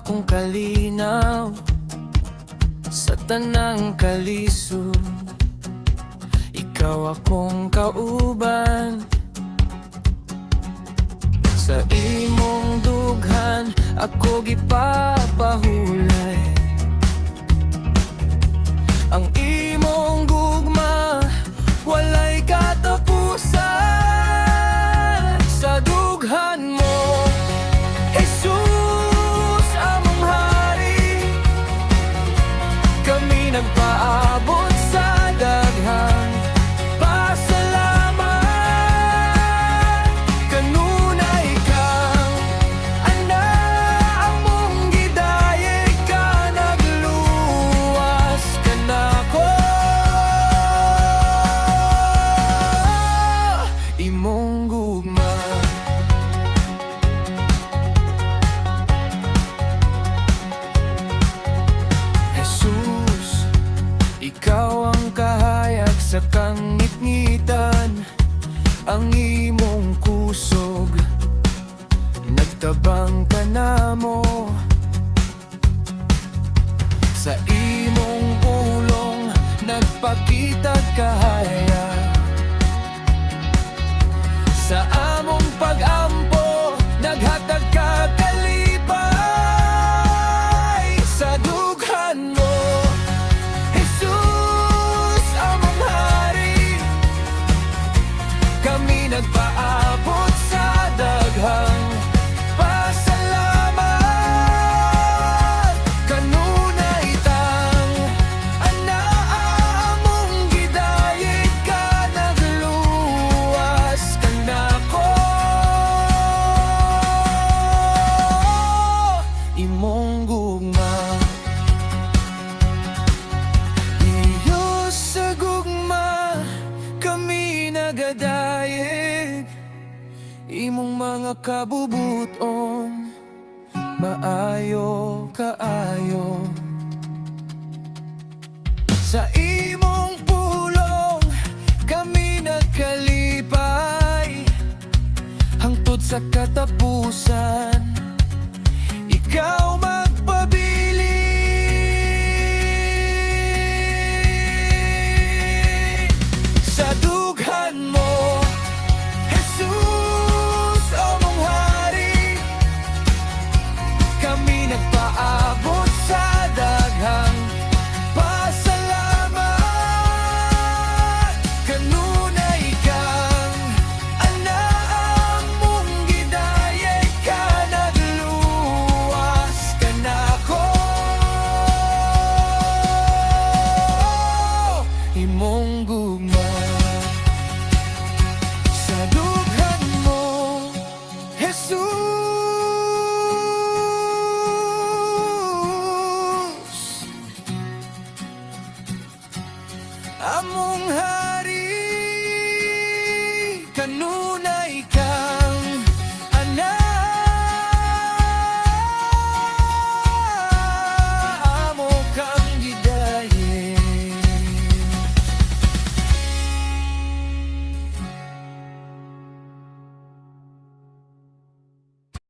akong kalinaw sa tanang kalisod. Ikaw akong kauban sa imong dughan, ako gipapahulay. Ang imong gugma walay katapusan. Sa dughan mo, Jesus, among hari, kami nagpaabot sa daghang pasalamat. Kanunay kang ana, among gidayeg ka, nagluwas ka nako. Imong gugma, Jesus, ikaw ang kahayag sa kangit-ngitan. Ang imong kusog nagtabang ka namo. Sa imong pulong nagpakita kahayag. Sa among pag-ampo naghatag ka kalipay. Sa dughan mo, Jesus, among hari, kami nagpaabot sa daghang pasalamat. Kanunay tang ana, among gidayeg ka, nagluwas ka nako. Imong gugma, Diyos sa gugma, kami nagadayeg. Imong mga kabubuton maayo kaayo. Sa imong pulong kami nagkalipay, hangtod sa katapusan. Ikaw